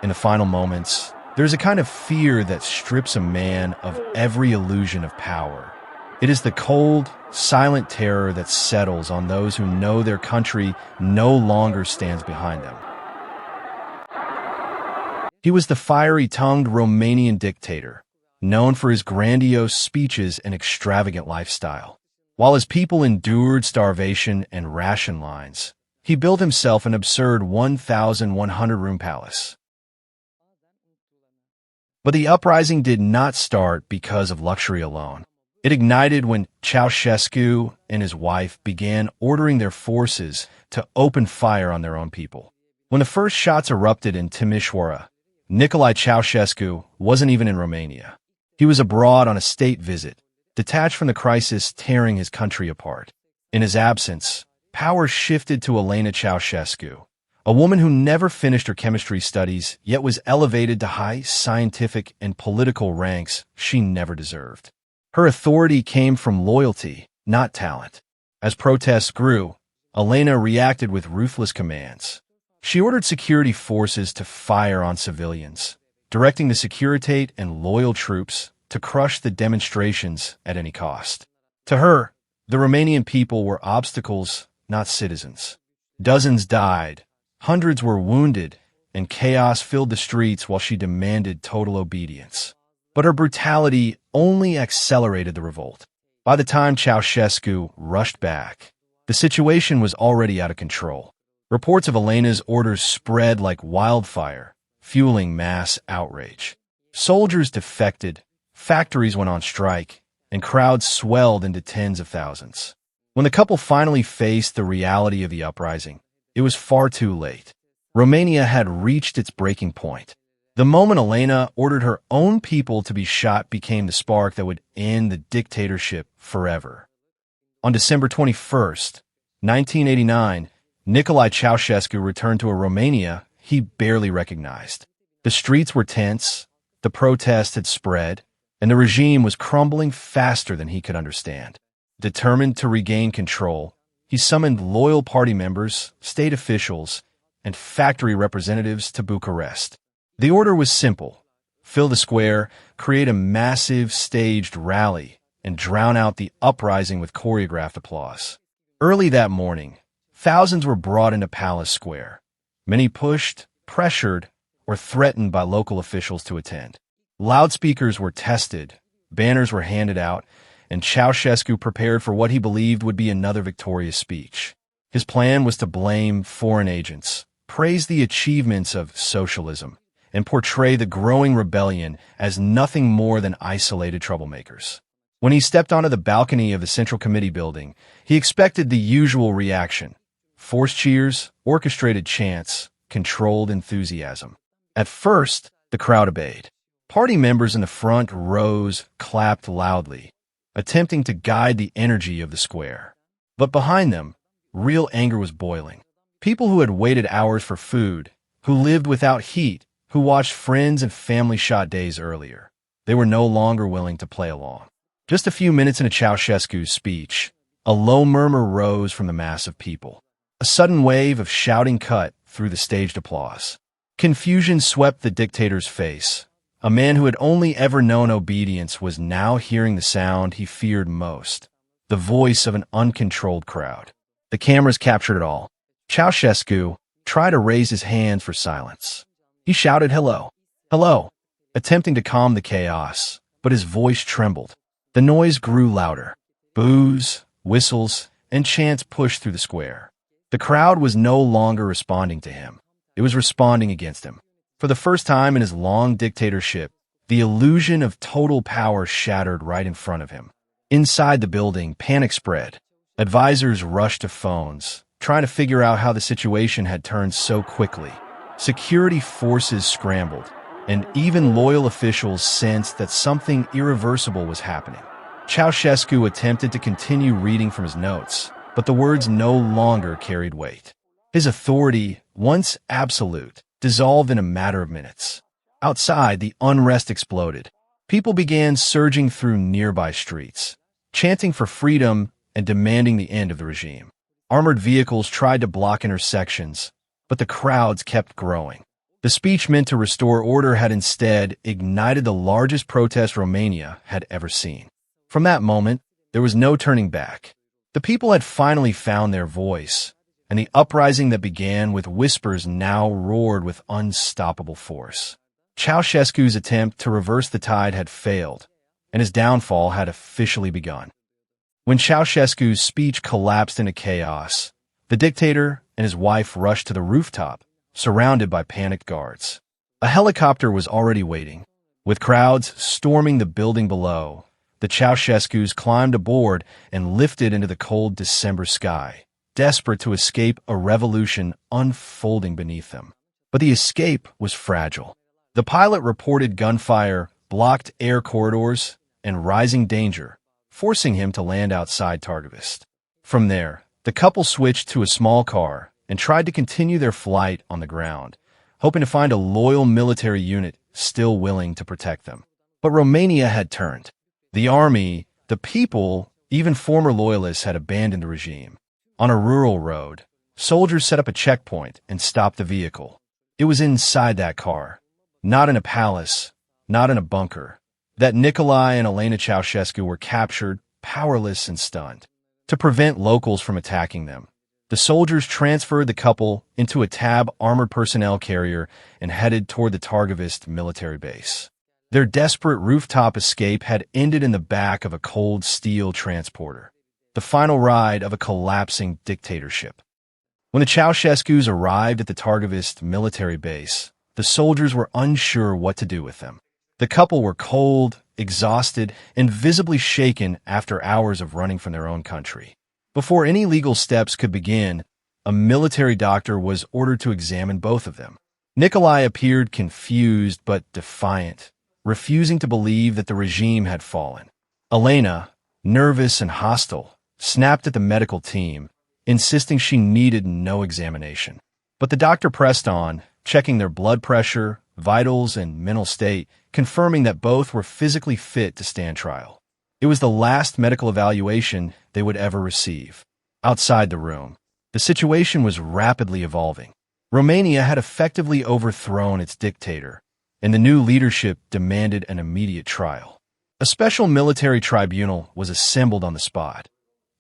In the final moments, there's a kind of fear that strips a man of every illusion of power. It is the cold, silent terror that settles on those who know their country no longer stands behind them. He was the fiery-tongued Romanian dictator, known for his grandiose speeches and extravagant lifestyle. While his people endured starvation and ration lines, he built himself an absurd 1,100-room palace. But the uprising did not start because of luxury alone. It ignited when Ceaușescu and his wife began ordering their forces to open fire on their own people. When the first shots erupted in Timișoara, Nicolae Ceaușescu wasn't even in Romania. He was abroad on a state visit, detached from the crisis tearing his country apart. In his absence, power shifted to Elena Ceaușescu, a woman who never finished her chemistry studies yet was elevated to high scientific and political ranks she never deserved. Her authority came from loyalty, not talent. As protests grew, Elena reacted with ruthless commands. She ordered security forces to fire on civilians, directing the Securitate and loyal troops to crush the demonstrations at any cost. To her, the Romanian people were obstacles, not citizens. Dozens died, hundreds were wounded, and chaos filled the streets while she demanded total obedience. But her brutality only accelerated the revolt. By the time Ceaușescu rushed back, the situation was already out of control. Reports of Elena's orders spread like wildfire, fueling mass outrage. Soldiers defected, factories went on strike, and crowds swelled into tens of thousands. When the couple finally faced the reality of the uprising, it was far too late. Romania had reached its breaking point. The moment Elena ordered her own people to be shot became the spark that would end the dictatorship forever. On December 21st, 1989, Nicolae Ceaușescu returned to a Romania he barely recognized. The streets were tense, the protests had spread, and the regime was crumbling faster than he could understand. Determined to regain control, he summoned loyal party members, state officials, and factory representatives to Bucharest. The order was simple: fill the square, create a massive staged rally, and drown out the uprising with choreographed applause. Early that morning, thousands were brought into Palace Square. Many pushed, pressured, or threatened by local officials to attend. Loudspeakers were tested, banners were handed out, and Ceaușescu prepared for what he believed would be another victorious speech. His plan was to blame foreign agents, praise the achievements of socialism, and portray the growing rebellion as nothing more than isolated troublemakers. When he stepped onto the balcony of the Central Committee building, he expected the usual reaction: forced cheers, orchestrated chants, controlled enthusiasm. At first, the crowd obeyed. Party members in the front rows clapped loudly, attempting to guide the energy of the square. But behind them, real anger was boiling. People who had waited hours for food, who lived without heat, who watched friends and family shot days earlier. They were no longer willing to play along. Just a few minutes into Ceaușescu's speech, a low murmur rose from the mass of people. A sudden wave of shouting cut through the staged applause. Confusion swept the dictator's face. A man who had only ever known obedience was now hearing the sound he feared most: the voice of an uncontrolled crowd. The cameras captured it all. Ceaușescu tried to raise his hands for silence. He shouted, "Hello, hello," attempting to calm the chaos, but his voice trembled. The noise grew louder. Boos, whistles, and chants pushed through the square. The crowd was no longer responding to him. It was responding against him. For the first time in his long dictatorship, the illusion of total power shattered right in front of him. Inside the building, panic spread. Advisors rushed to phones, trying to figure out how the situation had turned so quickly. Security forces scrambled, and even loyal officials sensed that something irreversible was happening. Ceaușescu attempted to continue reading from his notes, but the words no longer carried weight. His authority, once absolute, dissolved in a matter of minutes. Outside, the unrest exploded. People began surging through nearby streets, chanting for freedom and demanding the end of the regime. Armored vehicles tried to block intersections, but the crowds kept growing. The speech meant to restore order had instead ignited the largest protest Romania had ever seen. From that moment, there was no turning back. The people had finally found their voice, and the uprising that began with whispers now roared with unstoppable force. Ceaușescu's attempt to reverse the tide had failed, and his downfall had officially begun. When Ceaușescu's speech collapsed into chaos, the dictator and his wife rushed to the rooftop, surrounded by panicked guards. A helicopter was already waiting. With crowds storming the building below, the Ceaușescus climbed aboard and lifted into the cold December sky, desperate to escape a revolution unfolding beneath them. But the escape was fragile. The pilot reported gunfire, blocked air corridors, and rising danger, forcing him to land outside Târgoviște. From there, the couple switched to a small car and tried to continue their flight on the ground, hoping to find a loyal military unit still willing to protect them. But Romania had turned. The army, the people, even former loyalists had abandoned the regime. On a rural road, soldiers set up a checkpoint and stopped the vehicle. It was inside that car, not in a palace, not in a bunker, that Nicolae and Elena Ceaușescu were captured, powerless and stunned. To prevent locals from attacking them, the soldiers transferred the couple into a TAB armored personnel carrier and headed toward the Târgoviște military base. Their desperate rooftop escape had ended in the back of a cold steel transporter, the final ride of a collapsing dictatorship. When the Ceaușescus arrived at the Târgoviște military base, the soldiers were unsure what to do with them. The couple were cold, exhausted, and visibly shaken after hours of running from their own country. Before any legal steps could begin, a military doctor was ordered to examine both of them. Nicolae appeared confused but defiant, refusing to believe that the regime had fallen. Elena, nervous and hostile, snapped at the medical team, insisting she needed no examination. But the doctor pressed on, checking their blood pressure, vitals, and mental state, confirming that both were physically fit to stand trial. It was the last medical evaluation they would ever receive. Outside the room, the situation was rapidly evolving. Romania had effectively overthrown its dictator, and the new leadership demanded an immediate trial. A special military tribunal was assembled on the spot.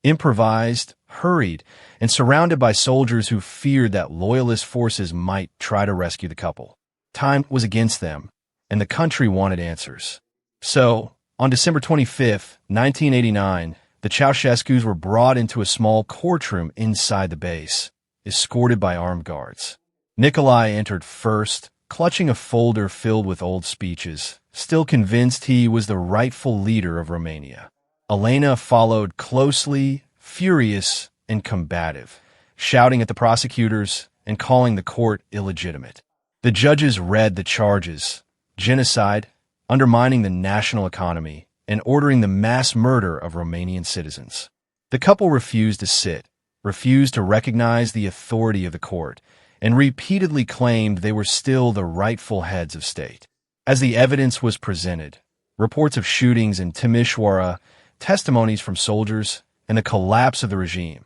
Improvised, hurried, and surrounded by soldiers who feared that loyalist forces might try to rescue the couple. Time was against them, and the country wanted answers. So, on December 25, 1989, the Ceaușescus were brought into a small courtroom inside the base, escorted by armed guards. Nicolae entered first, clutching a folder filled with old speeches, still convinced he was the rightful leader of Romania. Elena followed closely, furious and combative, shouting at the prosecutors and calling the court illegitimate. The judges read the charges: genocide, undermining the national economy, and ordering the mass murder of Romanian citizens. The couple refused to sit, refused to recognize the authority of the court, and repeatedly claimed they were still the rightful heads of state. As the evidence was presented, reports of shootings in Timișoara, testimonies from soldiers, and the collapse of the regime,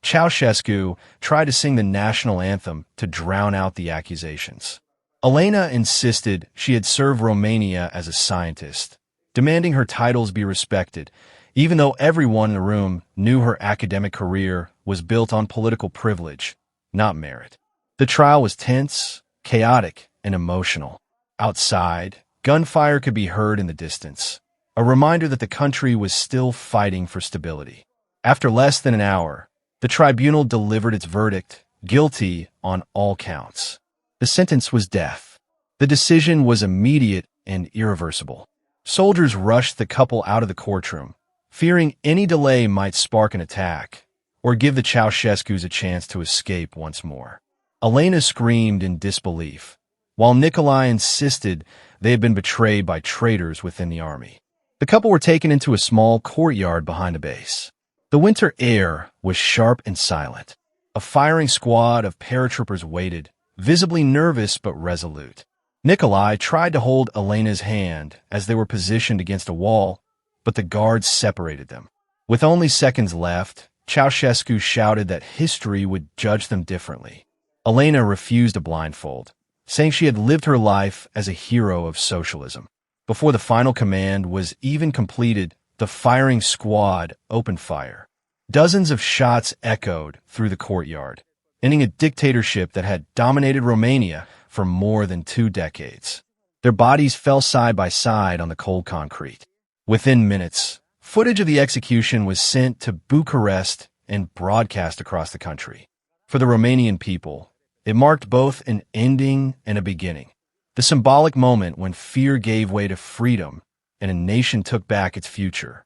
Ceaușescu tried to sing the national anthem to drown out the accusations. Elena insisted she had served Romania as a scientist, demanding her titles be respected, even though everyone in the room knew her academic career was built on political privilege, not merit. The trial was tense, chaotic, and emotional. Outside, gunfire could be heard in the distance, a reminder that the country was still fighting for stability. After less than an hour, the tribunal delivered its verdict, guilty on all counts. The sentence was death. The decision was immediate and irreversible. Soldiers rushed the couple out of the courtroom, fearing any delay might spark an attack or give the Ceaușescus a chance to escape once more. Elena screamed in disbelief, while Nicolae insisted they had been betrayed by traitors within the army. The couple were taken into a small courtyard behind the base. The winter air was sharp and silent. A firing squad of paratroopers waited, visibly nervous but resolute. Nicolae tried to hold Elena's hand as they were positioned against a wall, but the guards separated them. With only seconds left, Ceaușescu shouted that history would judge them differently. Elena refused a blindfold, saying she had lived her life as a hero of socialism. Before the final command was even completed, the firing squad opened fire. Dozens of shots echoed through the courtyard, ending a dictatorship that had dominated Romania for more than 2 decades. Their bodies fell side by side on the cold concrete. Within minutes, footage of the execution was sent to Bucharest and broadcast across the country. For the Romanian people, it marked both an ending and a beginning. The symbolic moment when fear gave way to freedom and a nation took back its future.